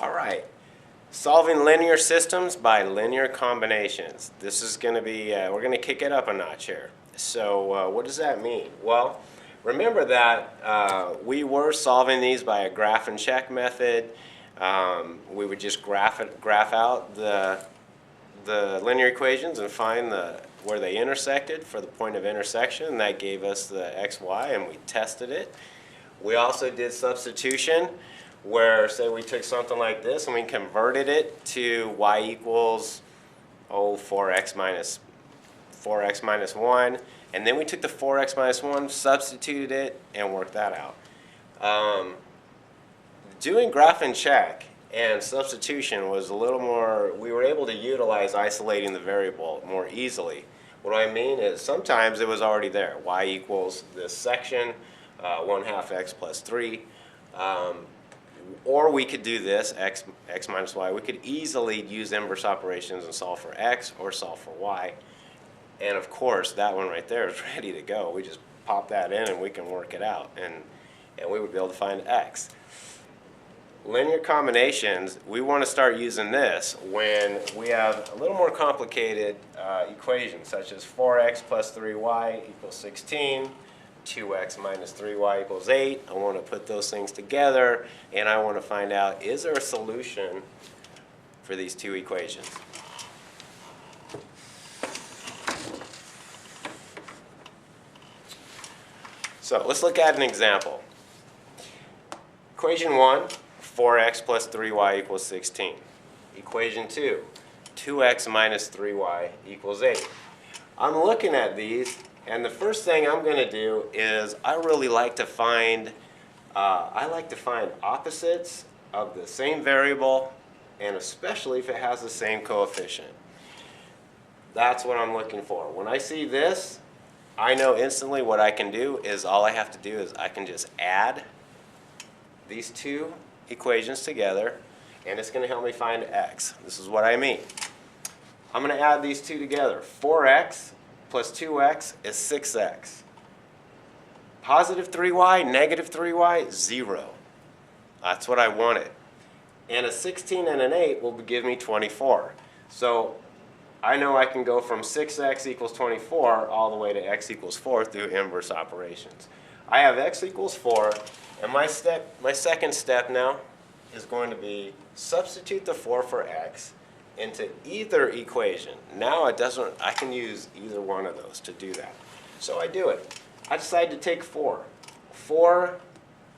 All right, solving linear systems by linear combinations. This is going to be, we're going to kick it up a notch here. So what does that mean? Well, remember that we were solving these by a graph and check method. We would just graph out the linear equations and find where they intersected for the point of intersection, and that gave us the x, y, and we tested it. We also did substitution, where say we took something like this and we converted it to y equals 4x minus 1, and then we took the 4x minus 1, substituted it, and worked that out. Doing graph and check and substitution was a little more, we were able to utilize isolating the variable more easily. What I mean is sometimes it was already there. Y equals this section, 1/2 x plus 3. Or we could do this, x minus y. We could easily use inverse operations and solve for x or solve for y. And of course, that one right there is ready to go. We just pop that in and we can work it out. And we would be able to find x. Linear combinations, we want to start using this when we have a little more complicated equations, such as 4x plus 3y equals 16. 2x minus 3y equals 8. I want to put those things together, and I want to find out, is there a solution for these two equations? So let's look at an example. Equation 1, 4x plus 3y equals 16. Equation 2, 2x minus 3y equals 8. I'm looking at these, and the first thing I'm going to do is I really like to find opposites of the same variable, and especially if it has the same coefficient. That's what I'm looking for. When I see this, I know instantly what I can do is all I have to do is I can just add these two equations together, and it's going to help me find x. This is what I mean. I'm going to add these two together. 4x plus 2x is 6x. Positive 3y, negative 3y, 0. That's what I wanted. And a 16 and an 8 will give me 24. So I know I can go from 6x equals 24 all the way to x equals 4 through inverse operations. I have x equals 4, and my second step now is going to be substitute the 4 for x into either equation. Now I can use either one of those to do that. So I do it. I decide to take 4.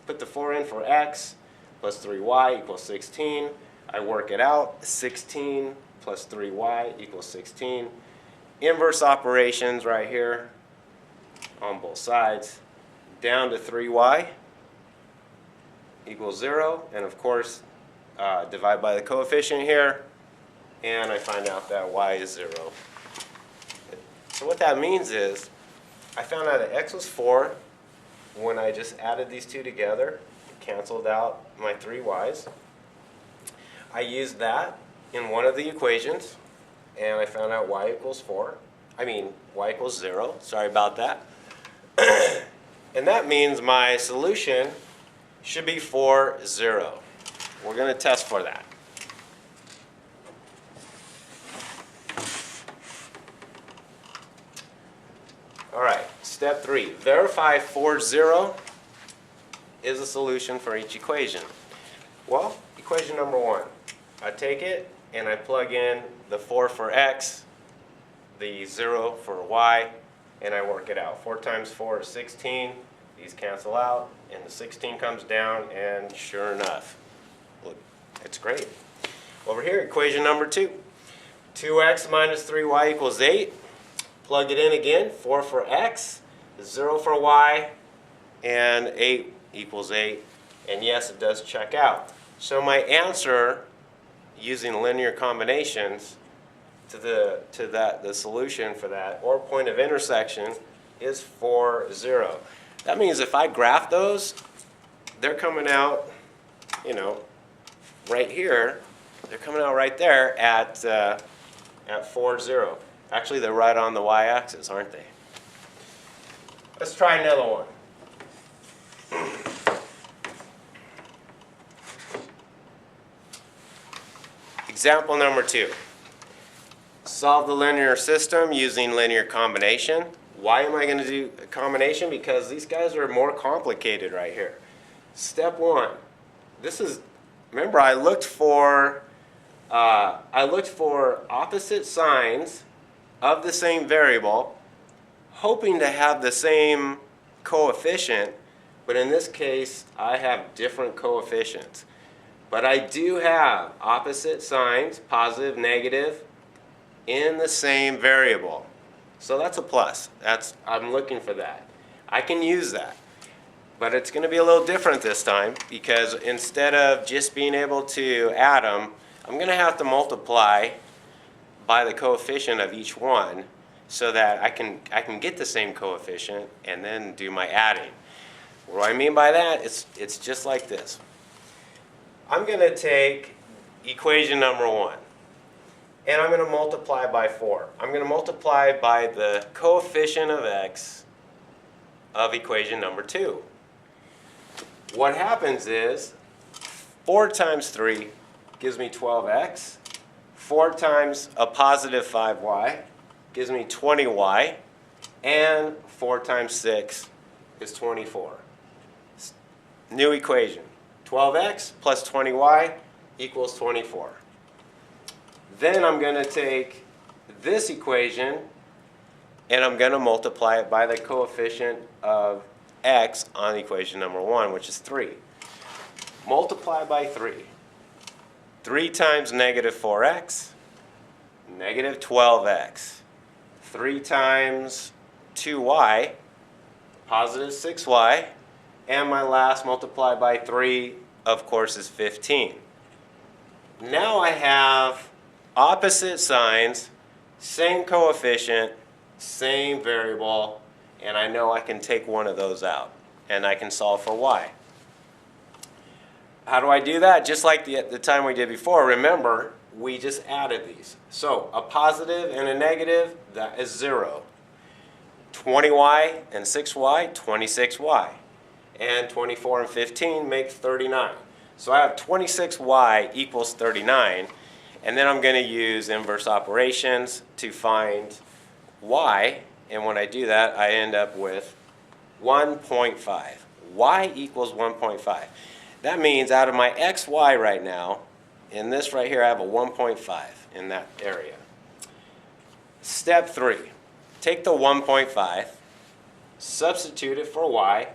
Put the 4 in for x, plus 3y equals 16. I work it out. 16 plus 3y equals 16. Inverse operations right here on both sides. Down to 3y equals 0. And of course, divide by the coefficient here. And I find out that y is 0. So what that means is I found out that x was 4 when I just added these two together. It canceled out my 3 y's. I used that in one of the equations, and I found out y equals 0. Sorry about that. And that means my solution should be 4, 0. We're going to test for that. All right, step 3. Verify 4, 0 is a solution for each equation. Well, equation number 1. I take it and I plug in the 4 for x, the 0 for y, and I work it out. 4 times 4 is 16. These cancel out, and the 16 comes down, and sure enough, look, it's great. Over here, equation number 2. 2x minus 3y equals 8. Plug it in again, 4 for x, 0 for y, and 8 equals 8. And yes, it does check out. So my answer, using linear combinations, to the solution for that, or point of intersection, is 4, 0. That means if I graph those, they're coming out, right here. They're coming out right there at 4, 0. Actually, they're right on the y-axis, aren't they? Let's try another one. Example number 2. Solve the linear system using linear combination. Why am I going to do a combination? Because these guys are more complicated right here. Step 1. Remember, I looked for opposite signs of the same variable, hoping to have the same coefficient, but in this case, I have different coefficients. But I do have opposite signs, positive, negative, in the same variable. So that's a plus. I'm looking for that. I can use that. But it's going to be a little different this time, because instead of just being able to add them, I'm going to have to multiply by the coefficient of each one so that I can get the same coefficient and then do my adding. What do I mean by that? It's just like this. I'm going to take equation number 1, and I'm going to multiply by 4. I'm going to multiply by the coefficient of x of equation number 2. What happens is 4 times 3 gives me 12x. 4 times a positive 5y gives me 20y. And 4 times 6 is 24. New equation. 12x plus 20y equals 24. Then I'm going to take this equation and I'm going to multiply it by the coefficient of x on equation number 1, which is 3. Multiply by 3. 3 times negative 4x, negative 12x. 3 times 2y, positive 6y. And my last multiplied by 3, of course, is 15. Now I have opposite signs, same coefficient, same variable, and I know I can take one of those out, and I can solve for y. How do I do that? Just like the time we did before. Remember, we just added these. So a positive and a negative, that is 0. 20y and 6y, 26y. And 24 and 15 make 39. So I have 26y equals 39, and then I'm going to use inverse operations to find y, and when I do that, I end up with 1.5. Y equals 1.5. That means out of my xy right now, in this right here, I have a 1.5 in that area. Step 3. Take the 1.5, substitute it for y,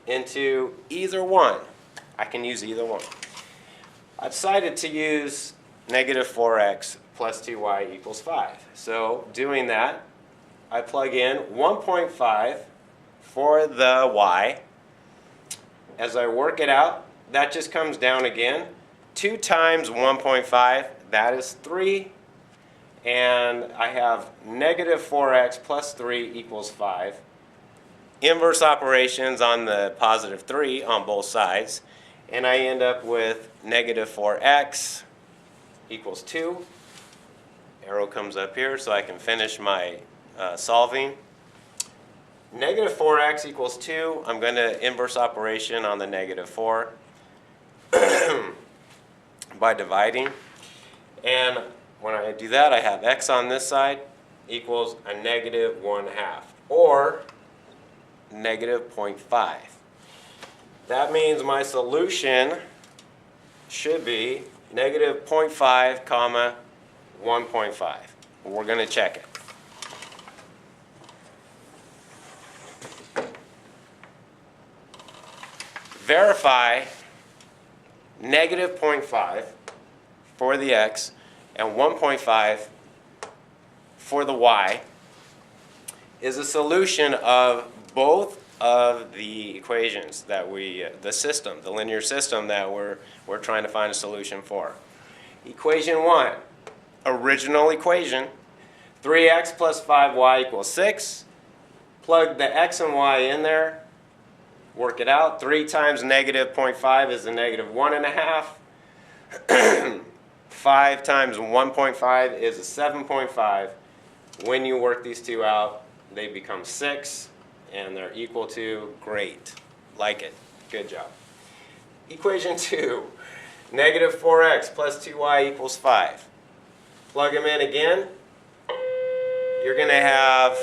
into either one. I can use either one. I decided to use negative 4x plus 2y equals 5. So doing that, I plug in 1.5 for the y. As I work it out, that just comes down again. 2 times 1.5, that is 3. And I have negative 4x plus 3 equals 5. Inverse operations on the positive 3 on both sides, and I end up with negative 4x equals 2. Arrow comes up here so I can finish my solving. Negative 4x equals 2. I'm going to inverse operation on the negative 4 by dividing. And when I do that, I have x on this side equals a negative 1/2, or negative 0.5. That means my solution should be negative 0.5 comma 1.5. We're going to check it. Verify negative 0.5 for the x and 1.5 for the y is a solution of both of the equations that the linear system that we're trying to find a solution for. Equation 1, original equation, 3x plus 5y equals 6. Plug the x and y in there, work it out. 3 times negative 0.5 is a negative 1.5. 5 times 1.5 is a 7.5. When you work these two out, they become 6. And they're equal to, great, like it, good job. Equation 2, negative 4x plus 2y equals 5. Plug them in again. You're going to have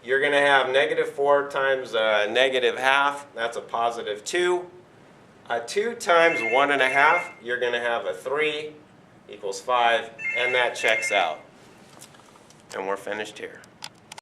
-4 times -0.5. That's a +2. 2 times 1.5, you're going to have a 3 equals 5, and that checks out. And we're finished here.